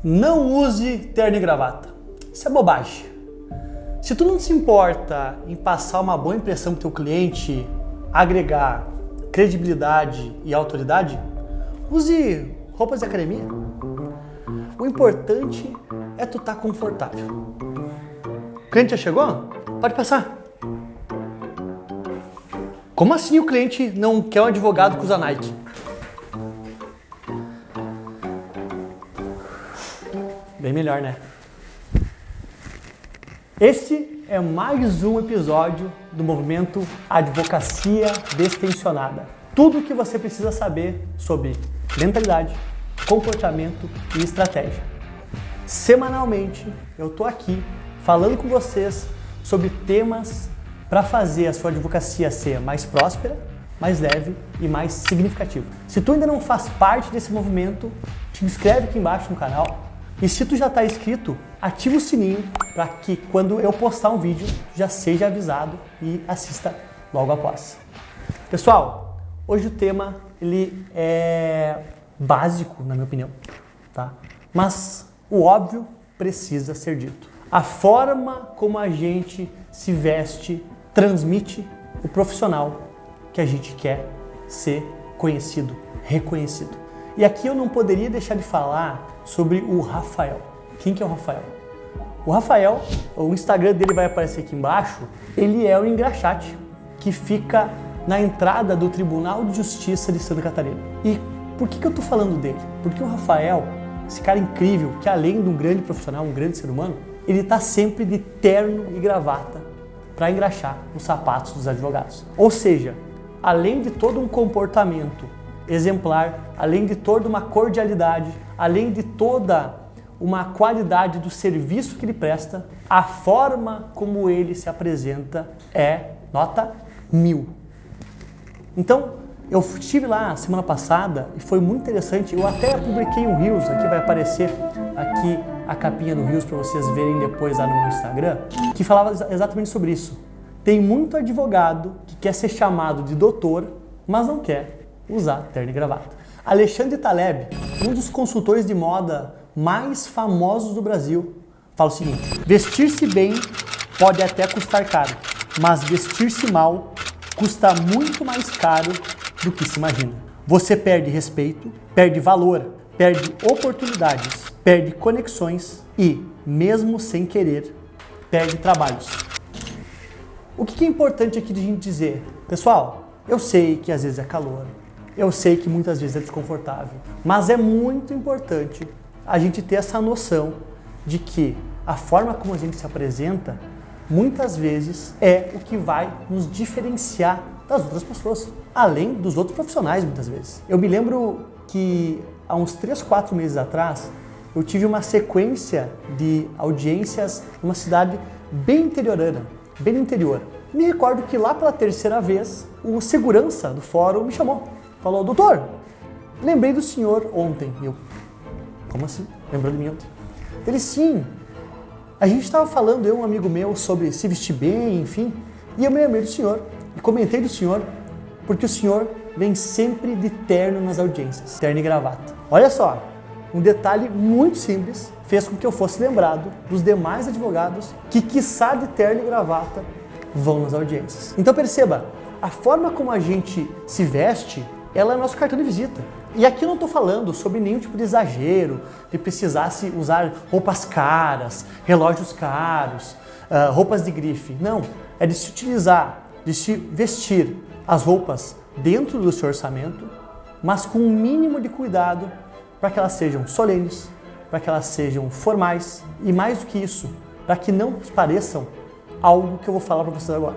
Não use terno e gravata. Isso é bobagem. Se tu não se importa em passar uma boa impressão pro teu cliente, agregar credibilidade e autoridade, use roupas de academia. O importante é tu estar confortável. O cliente já chegou? Pode passar. Como assim o cliente não quer um advogado que usa Nike? Bem melhor, né? Esse é mais um episódio do movimento Advocacia Destensionada. Tudo o que você precisa saber sobre mentalidade, comportamento e estratégia. Semanalmente eu tô aqui falando com vocês sobre temas para fazer a sua advocacia ser mais próspera, mais leve e mais significativa. Se tu ainda não faz parte desse movimento, te inscreve aqui embaixo no canal. E se tu já está inscrito, ativa o sininho para que quando eu postar um vídeo já seja avisado e assista logo após. Pessoal, hoje o tema ele é básico, na minha opinião, tá? Mas o óbvio precisa ser dito. A forma como a gente se veste transmite o profissional que a gente quer ser conhecido, reconhecido. E aqui eu não poderia deixar de falar sobre o Rafael. Quem que é o Rafael? O Rafael, o Instagram dele vai aparecer aqui embaixo, ele é o engraxate que fica na entrada do Tribunal de Justiça de Santa Catarina. E por que eu tô falando dele? Porque o Rafael, esse cara incrível, que além de um grande profissional, um grande ser humano, ele tá sempre de terno e gravata para engraxar os sapatos dos advogados. Ou seja, além de todo um comportamento exemplar, além de toda uma cordialidade, além de toda uma qualidade do serviço que ele presta, a forma como ele se apresenta é nota 1000. Então, eu estive lá semana passada e foi muito interessante. Eu até publiquei um Reels, aqui vai aparecer aqui a capinha do Reels para vocês verem depois lá no meu Instagram, que falava exatamente sobre isso. Tem muito advogado que quer ser chamado de doutor, mas não quer usar terno e gravata. Alexandre Taleb, um dos consultores de moda mais famosos do Brasil, fala o seguinte: vestir-se bem pode até custar caro, mas vestir-se mal custa muito mais caro do que se imagina. Você perde respeito, perde valor, perde oportunidades, perde conexões e, mesmo sem querer, perde trabalhos. O que é importante aqui de a gente dizer? Pessoal, eu sei que às vezes é calor, eu sei que muitas vezes é desconfortável, mas é muito importante a gente ter essa noção de que a forma como a gente se apresenta muitas vezes é o que vai nos diferenciar das outras pessoas, além dos outros profissionais muitas vezes. Eu me lembro que há uns 3, 4 meses atrás eu tive uma sequência de audiências numa cidade bem interiorana, bem no interior. Me recordo que lá pela terceira vez o segurança do fórum me chamou. Falou: doutor, lembrei do senhor ontem. E eu, como assim? Lembrou de mim ontem? Ele, sim, a gente estava falando, eu e um amigo meu, sobre se vestir bem, enfim, e eu me lembrei do senhor, e comentei do senhor, porque o senhor vem sempre de terno nas audiências, terno e gravata. Olha só, um detalhe muito simples fez com que eu fosse lembrado dos demais advogados que, quiçá de terno e gravata, vão nas audiências. Então perceba, a forma como a gente se veste, ela é nosso cartão de visita. E aqui eu não estou falando sobre nenhum tipo de exagero, de precisar se usar roupas caras, relógios caros, roupas de grife. Não, é de se utilizar, de se vestir as roupas dentro do seu orçamento, mas com um mínimo de cuidado para que elas sejam solenes, para que elas sejam formais e, mais do que isso, para que não pareçam algo que eu vou falar para vocês agora.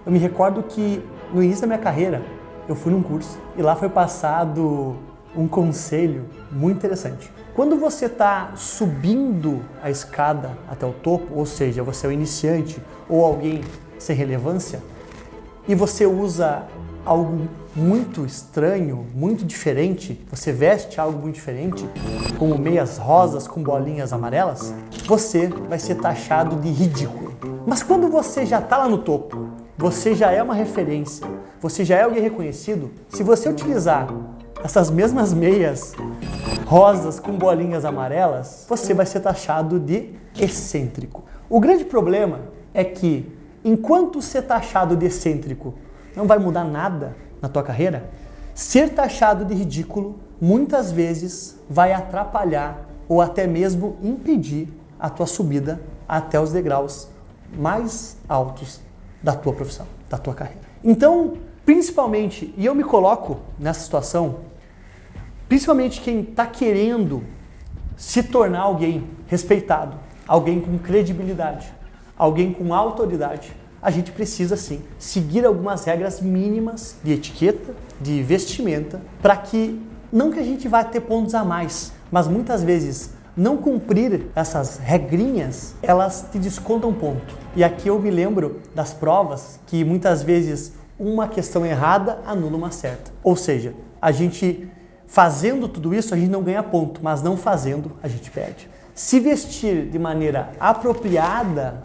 Eu me recordo que no início da minha carreira, eu fui num curso e lá foi passado um conselho muito interessante. Quando você está subindo a escada até o topo, ou seja, você é um iniciante ou alguém sem relevância, e você usa algo muito estranho, muito diferente, você veste algo muito diferente, como meias rosas com bolinhas amarelas, você vai ser taxado de ridículo. Mas quando você já está lá no topo, você já é uma referência, você já é alguém reconhecido, se você utilizar essas mesmas meias rosas com bolinhas amarelas, você vai ser taxado de excêntrico. O grande problema é que, enquanto ser taxado de excêntrico não vai mudar nada na tua carreira, ser taxado de ridículo muitas vezes vai atrapalhar ou até mesmo impedir a tua subida até os degraus mais altos da tua profissão, da tua carreira. Então, principalmente, e eu me coloco nessa situação, principalmente quem está querendo se tornar alguém respeitado, alguém com credibilidade, alguém com autoridade, a gente precisa sim seguir algumas regras mínimas de etiqueta, de vestimenta, para que, não que a gente vá ter pontos a mais, mas muitas vezes não cumprir essas regrinhas, elas te descontam ponto. E aqui eu me lembro das provas que muitas vezes uma questão errada anula uma certa. Ou seja, a gente fazendo tudo isso, a gente não ganha ponto, mas não fazendo, a gente perde. Se vestir de maneira apropriada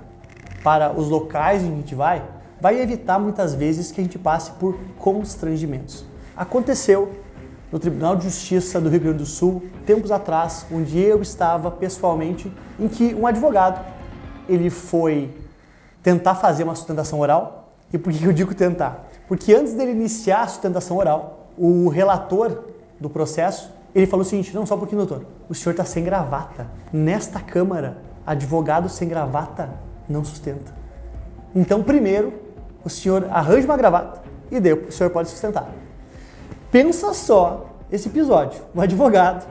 para os locais onde a gente vai evitar muitas vezes que a gente passe por constrangimentos. Aconteceu no Tribunal de Justiça do Rio Grande do Sul, tempos atrás, onde eu estava pessoalmente, em que um advogado, ele foi tentar fazer uma sustentação oral. E por que eu digo tentar? Porque antes dele iniciar a sustentação oral, o relator do processo, ele falou o seguinte: não, só um pouquinho, doutor, o senhor está sem gravata. Nesta Câmara, advogado sem gravata não sustenta. Então, primeiro, o senhor arranja uma gravata e daí o senhor pode sustentar. Pensa só esse episódio, um advogado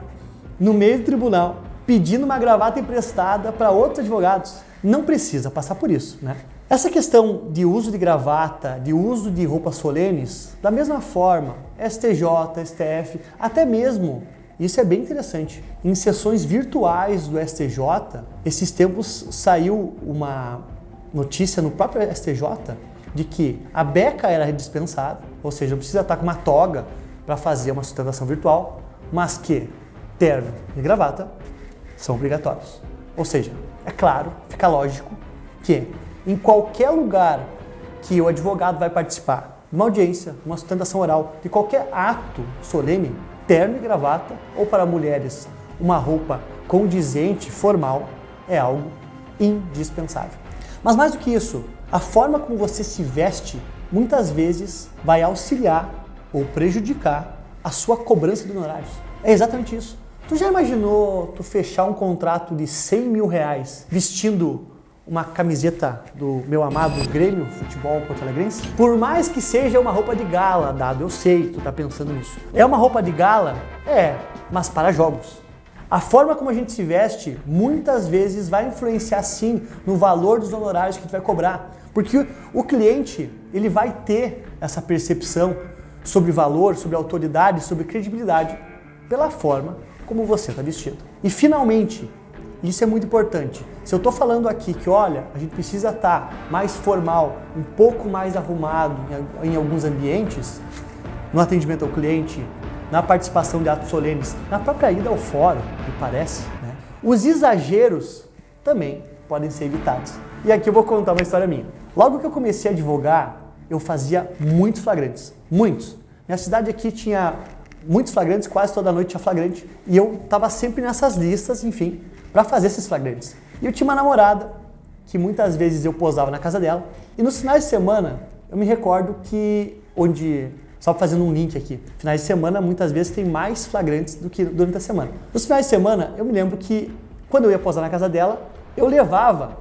no meio do tribunal pedindo uma gravata emprestada para outros advogados. Não precisa passar por isso, né? Essa questão de uso de gravata, de uso de roupas solenes, da mesma forma, STJ, STF, até mesmo, isso é bem interessante, em sessões virtuais do STJ, esses tempos saiu uma notícia no próprio STJ de que a beca era dispensada, ou seja, não precisa estar com uma toga para fazer uma sustentação virtual, mas que terno e gravata são obrigatórios. Ou seja, é claro, fica lógico que em qualquer lugar que o advogado vai participar de uma audiência, uma sustentação oral, de qualquer ato solene, terno e gravata, ou para mulheres uma roupa condizente, formal, é algo indispensável. Mas mais do que isso, a forma como você se veste muitas vezes vai auxiliar ou prejudicar a sua cobrança de honorários. É exatamente isso. Tu já imaginou tu fechar um contrato de 100 mil reais vestindo uma camiseta do meu amado Grêmio Futebol Porto Alegrense? Por mais que seja uma roupa de gala, Dado, eu sei que tu tá pensando nisso. É uma roupa de gala? É, mas para jogos. A forma como a gente se veste muitas vezes vai influenciar sim no valor dos honorários que a gente vai cobrar. Porque o cliente, ele vai ter essa percepção sobre valor, sobre autoridade, sobre credibilidade pela forma como você está vestido. E finalmente, isso é muito importante. Se eu estou falando aqui que, olha, a gente precisa estar mais formal, um pouco mais arrumado em alguns ambientes, no atendimento ao cliente, na participação de atos solenes, na própria ida ao fórum, me parece, né? Os exageros também podem ser evitados. E aqui eu vou contar uma história minha. Logo que eu comecei a advogar, eu fazia muitos flagrantes, muitos. Minha cidade aqui tinha muitos flagrantes, quase toda noite tinha flagrante, e eu estava sempre nessas listas, enfim, para fazer esses flagrantes. E eu tinha uma namorada, que muitas vezes eu posava na casa dela, e nos finais de semana, eu me recordo que, só fazendo um link aqui, finais de semana muitas vezes tem mais flagrantes do que durante a semana. Nos finais de semana, eu me lembro que, quando eu ia posar na casa dela, eu levava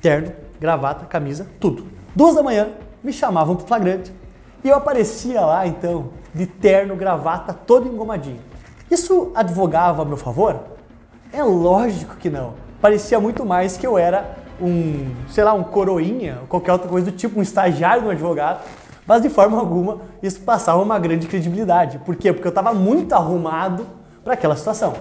terno, gravata, camisa, tudo. 2 da manhã, me chamavam pro flagrante, e eu aparecia lá, então, de terno, gravata, todo engomadinho. Isso advogava a meu favor? É lógico que não. Parecia muito mais que eu era um coroinha, ou qualquer outra coisa do tipo, um estagiário do advogado, mas de forma alguma isso passava uma grande credibilidade. Por quê? Porque eu estava muito arrumado para aquela situação.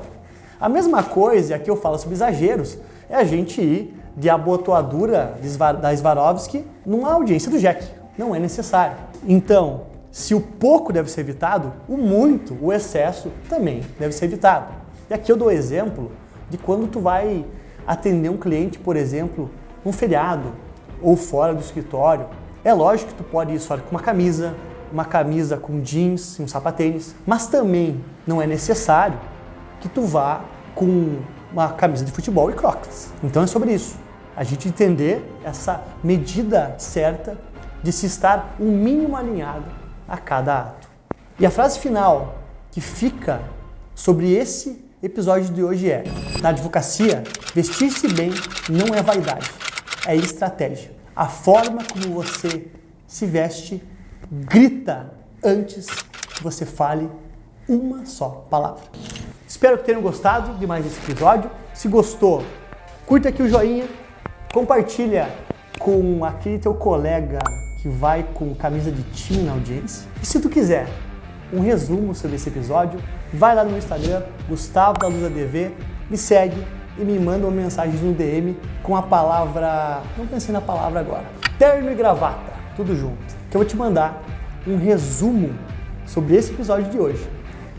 A mesma coisa, aqui eu falo sobre exageros, é a gente ir de abotoadura da Swarovski numa audiência do JEC. Não é necessário. Então, se o pouco deve ser evitado, o muito, o excesso, também deve ser evitado. E aqui eu dou exemplo de quando tu vai atender um cliente, por exemplo, num feriado ou fora do escritório. É lógico que tu pode ir só com uma camisa com jeans e um sapatênis, mas também não é necessário que tu vá com uma camisa de futebol e Crocs. Então é sobre isso. A gente entender essa medida certa de se estar um mínimo alinhado a cada ato. E a frase final que fica sobre esse episódio de hoje é: na advocacia, vestir-se bem não é vaidade, é estratégia. A forma como você se veste grita antes que você fale uma só palavra. Espero que tenham gostado de mais esse episódio. Se gostou, curta aqui o joinha, compartilha com aquele teu colega que vai com camisa de time na audiência. E se tu quiser um resumo sobre esse episódio, vai lá no meu Instagram, Gustavo da Luz ADV, me segue e me manda uma mensagem no DM com a palavra, não pensei na palavra agora, terno e gravata, tudo junto, que eu vou te mandar um resumo sobre esse episódio de hoje.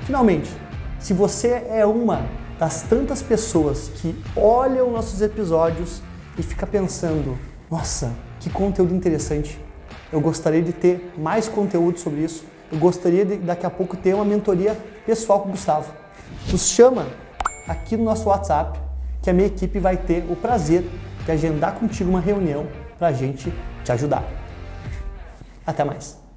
Finalmente, se você é uma das tantas pessoas que olham nossos episódios e fica pensando, nossa, que conteúdo interessante, eu gostaria de ter mais conteúdo sobre isso, eu gostaria de daqui a pouco ter uma mentoria pessoal com o Gustavo. Nos chama aqui no nosso WhatsApp, que a minha equipe vai ter o prazer de agendar contigo uma reunião para a gente te ajudar. Até mais!